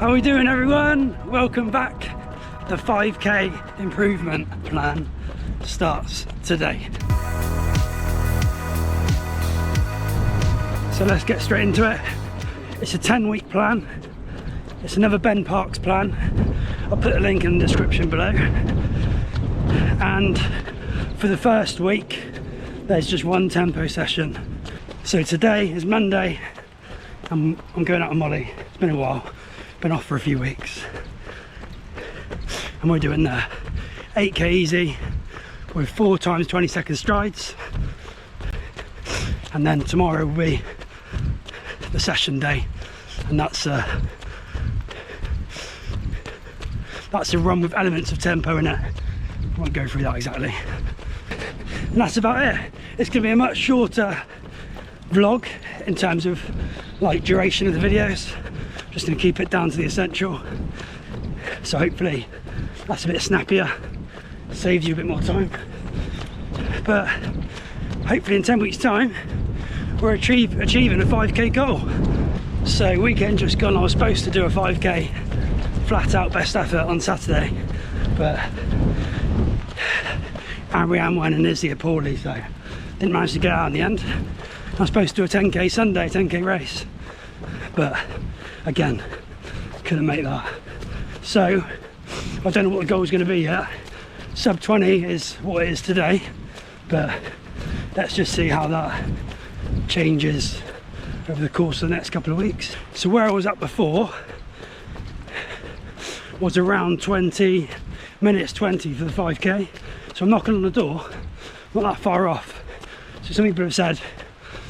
How are we doing, everyone? Welcome back. The 5k improvement plan starts today. So let's get straight into it. It's a 10-week plan. It's another Ben Parks plan. I'll put a link in the description below. And for the first week, there's just one tempo session. So today is Monday. I'm going out with Molly. It's been a while. Been off for a few weeks. And we're doing the 8k easy with 4 times 20-second strides. And then tomorrow will be the session day. And that's a run with elements of tempo in it. I won't go through that exactly. And that's about it. It's going to be a much shorter vlog in terms of like duration of the videos. Just going to keep it down to the essential. So hopefully that's a bit snappier, saves you a bit more time. But hopefully in 10 weeks time we're achieving a 5k goal. So weekend just gone, I was supposed to do a 5k flat out best effort on Saturday, but Ariane went and Izzy are poorly, so didn't manage to get out in the end. I was supposed to do a 10k Sunday, 10k race, but again, couldn't make that. So I don't know what the goal is going to be yet. Sub 20 is what it is today, but let's just see how that changes over the course of the next couple of weeks. So where I was at before was around 20 minutes 20 for the 5k. So I'm knocking on the door, not that far off. So some people have said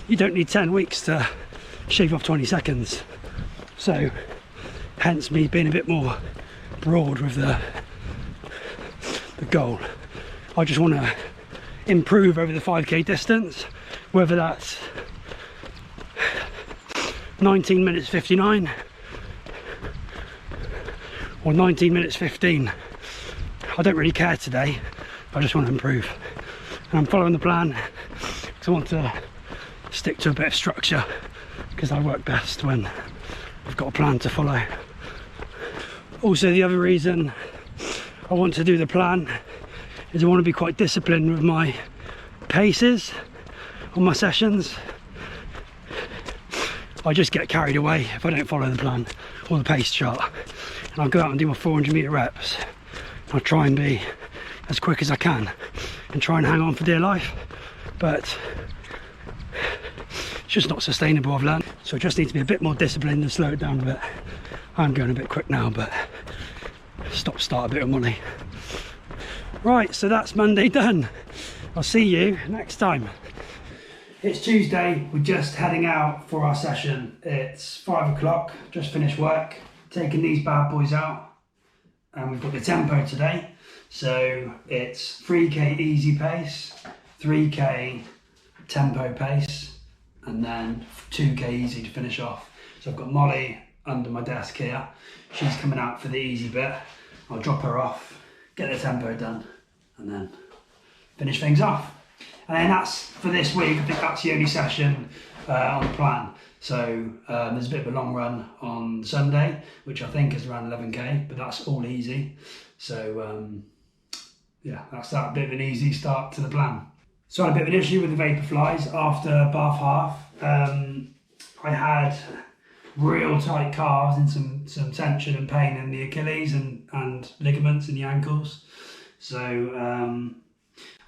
you don't need 10 weeks to shave off 20 seconds. So hence me being a bit more broad with the goal. I just want to improve over the 5k distance, whether that's 19 minutes 59 or 19 minutes 15. I don't really care today, I just want to improve. And I'm following the plan because I want to stick to a bit of structure, because I work best when I've got a plan to follow. Also, the other reason I want to do the plan is I want to be quite disciplined with my paces on my sessions. I just get carried away if I don't follow the plan or the pace chart. And I'll go out and do my 400 metre reps. I'll try and be as quick as I can and try and hang on for dear life. But it's just not sustainable, I've learned. So I just need to be a bit more disciplined and slow it down a bit. I'm going a bit quick now, but stop start a bit of money. Right, so that's Monday done. I'll see you next time. It's Tuesday, we're just heading out for our session. It's 5 o'clock, just finished work, taking these bad boys out. And we've got the tempo today. So it's 3k easy pace, 3k tempo pace, and then 2k easy to finish off. So I've got Molly under my desk here. She's coming out for the easy bit. I'll drop her off, get the tempo done, and then finish things off. And then that's for this week. I think that's the only session on the plan. So there's a bit of a long run on Sunday, which I think is around 11k, but that's all easy. So yeah, that's that, bit of an easy start to the plan. So I had a bit of an issue with the Vaporflies after Bath Half. I had real tight calves and some tension and pain in the Achilles and ligaments in the ankles. So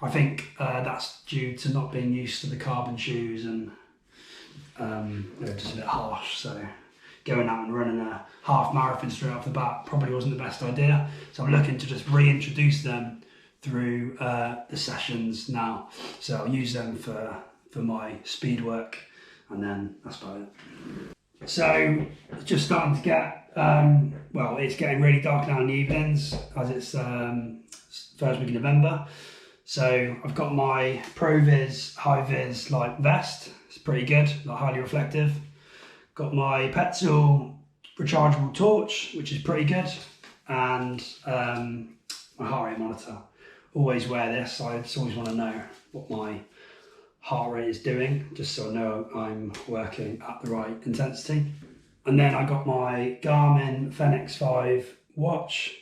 I think that's due to not being used to the carbon shoes, and they're just a bit harsh. So going out and running a half marathon straight off the bat probably wasn't the best idea. So I'm looking to just reintroduce them through the sessions now. So I'll use them for my speed work, and then that's about it. So it's just starting to get, well, it's getting really dark now in the evenings as it's first week of November. So I've got my ProVis high vis like vest. It's pretty good, like highly reflective. Got my Petzl rechargeable torch, which is pretty good, and my heart rate monitor. Always wear this. I just always want to know what my heart rate is doing, just so I know I'm working at the right intensity. And then I got my Garmin Fenix 5 watch.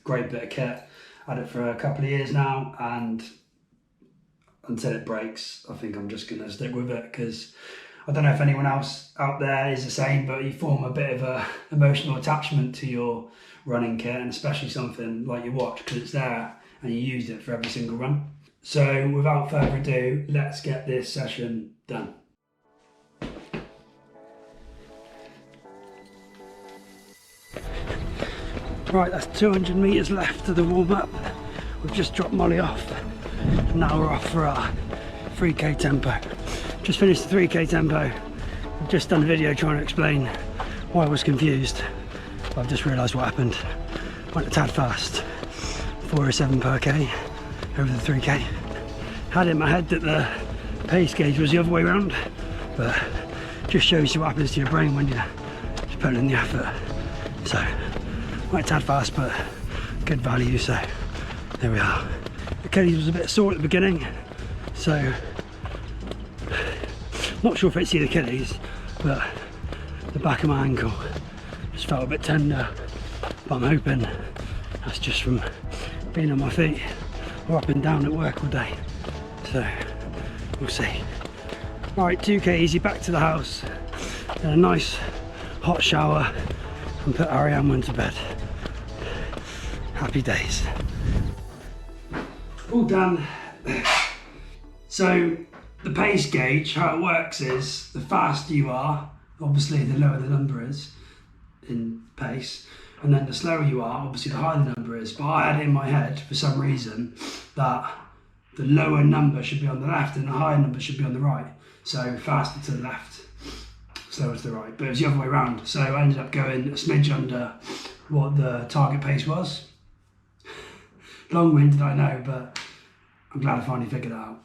Great bit of kit. Had it for a couple of years now, and until it breaks, I think I'm just going to stick with it, because I don't know if anyone else out there is the same, but you form a bit of a emotional attachment to your running kit, and especially something like your watch, because it's there and you use it for every single run. So without further ado, let's get this session done. Right, that's 200 metres left to the warm-up. We've just dropped Molly off. Now we're off for our 3k tempo. Just finished the 3k tempo. I've just done a video trying to explain why I was confused. I've just realised what happened. Went a tad fast. 407 per k over the 3k. Had in my head that the pace gauge was the other way around, but just shows you what happens to your brain when you're just putting in the effort. So went a tad fast, but good value, so there we are. Achilles was a bit sore at the beginning, so not sure if it's the Achilles, but the back of my ankle just felt a bit tender, but I'm hoping that's just from being on my feet or up and down at work all day, so we'll see. Right, 2k easy, back to the house, then a nice hot shower and put Ariane to bed. Happy days. All done. So the pace gauge, how it works is the faster you are, obviously the lower the number is in pace, and then the slower you are, obviously the higher the number is. But I had it in my head for some reason that the lower number should be on the left and the higher number should be on the right. So faster to the left, slower to the right. But it was the other way around. So I ended up going a smidge under what the target pace was. Long-winded, I know, but I'm glad I finally figured it out.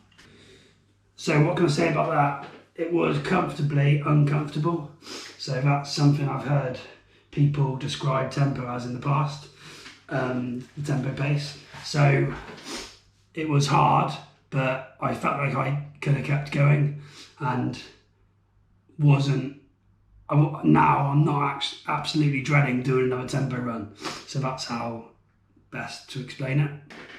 So what can I say about that? It was comfortably uncomfortable. So that's something I've heard people describe tempo as in the past, the tempo pace. So it was hard, but I felt like I could have kept going and now I'm not absolutely dreading doing another tempo run. So that's how best to explain it.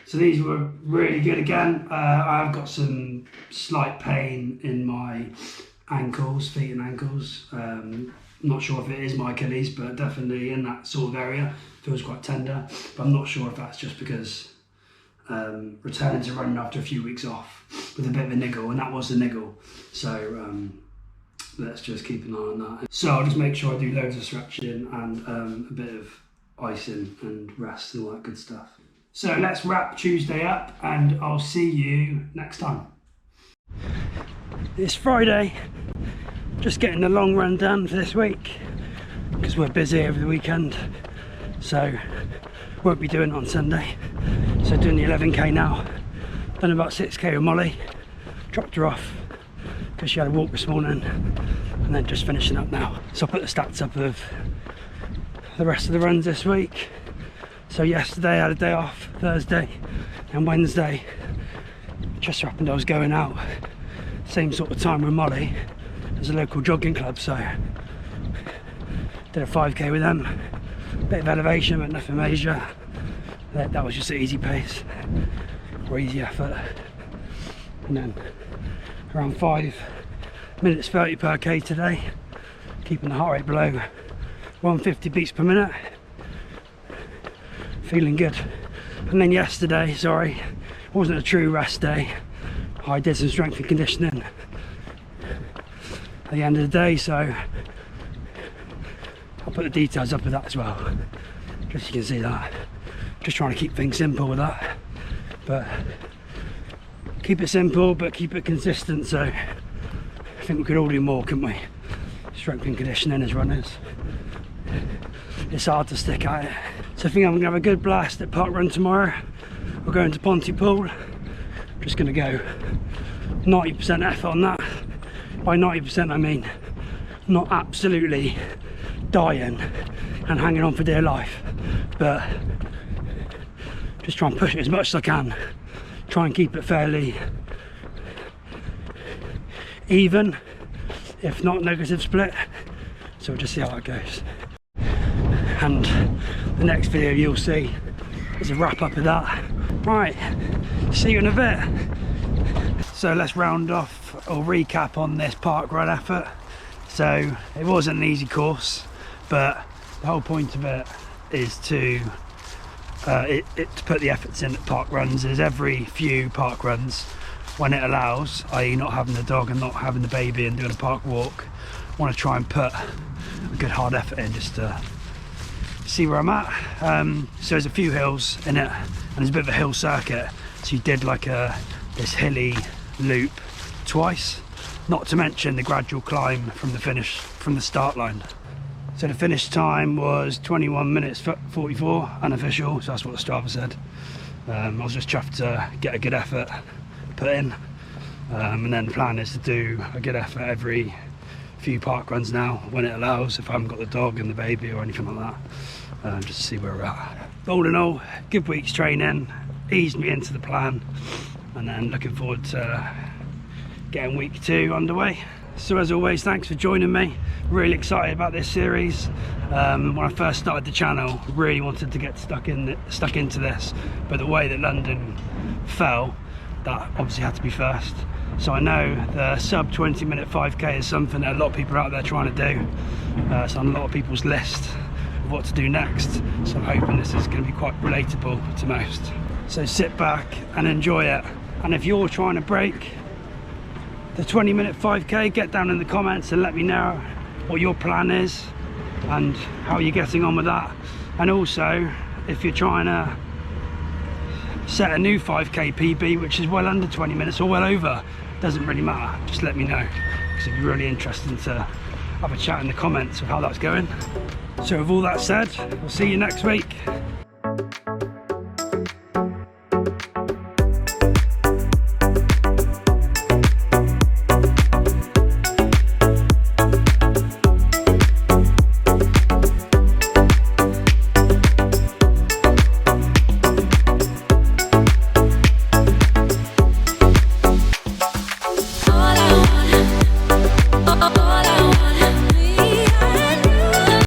So these were really good again. I've got some slight pain in my ankles, feet and ankles. Not sure if it is my Achilles, but definitely in that sort of area. Feels quite tender, but I'm not sure if that's just because returning to running after a few weeks off with a bit of a niggle, and that was the niggle. So let's just keep an eye on that. So I'll just make sure I do loads of stretching and a bit of icing and rest and all that good stuff. So let's wrap Tuesday up, and I'll see you next time. It's Friday, just getting the long run done for this week because we're busy over the weekend, so won't be doing it on Sunday. So doing the 11k now, done about 6k with Molly, dropped her off because she had a walk this morning, and then just finishing up now. So I'll put the stats up of the rest of the runs this week. So yesterday I had a day off, Thursday and Wednesday. Just so happened I was going out same sort of time with Molly as a local jogging club, so did a 5k with them, bit of elevation but nothing major. That was just an easy pace or easy effort, and then around 5 minutes 30 per k today, keeping the heart rate below 150 beats per minute, feeling good. And then yesterday, sorry, it wasn't a true rest day, I did some strength and conditioning at the end of the day, so I'll put the details up of that as well, just so you can see that. Just trying to keep things simple with that, but keep it simple but keep it consistent. So I think we could all do more, couldn't we? Strength and conditioning as runners, it's hard to stick at it. So I think I'm going to have a good blast at parkrun tomorrow. We're going to Pontypool. Just going to go 90% effort on that. By 90% I mean not absolutely dying and hanging on for dear life, but just try and push it as much as I can. Try and keep it fairly even if not negative split, so we'll just see how it goes. And the next video you'll see is a wrap up of that. Right, see you in a bit. So let's round off or recap on this park run effort. So it wasn't an easy course, but the whole point of it is to put the efforts in at park runs. Is every few park runs, when it allows, i.e. not having the dog and not having the baby and doing a park walk, I want to try and put a good hard effort in just to see where I'm at. So there's a few hills in it, and there's a bit of a hill circuit, so you did like this hilly loop twice, not to mention the gradual climb from the start line. So the finish time was 21 minutes 44 unofficial, so that's what the Strava said. I was just chuffed to get a good effort put in, and then the plan is to do a good effort every few park runs now when it allows, if I haven't got the dog and the baby or anything like that, just to see where we're at. All in all, good week's training, eased me into the plan, and then looking forward to getting week 2 underway. So as always, thanks for joining me. Really excited about this series. When I first started the channel, really wanted to get stuck into this, but the way that London fell, that obviously had to be first. So I know the sub 20-minute 5k is something that a lot of people are out there trying to do. It's on a lot of people's list of what to do next. So I'm hoping this is going to be quite relatable to most. So sit back and enjoy it. And if you're trying to break the 20-minute 5k, get down in the comments and let me know what your plan is and how you're getting on with that. And also, if you're trying to set a new 5k PB which is well under 20 minutes or well over, doesn't really matter, just let me know, because it'd be really interesting to have a chat in the comments of how that's going. So with all that said, we'll see you next week.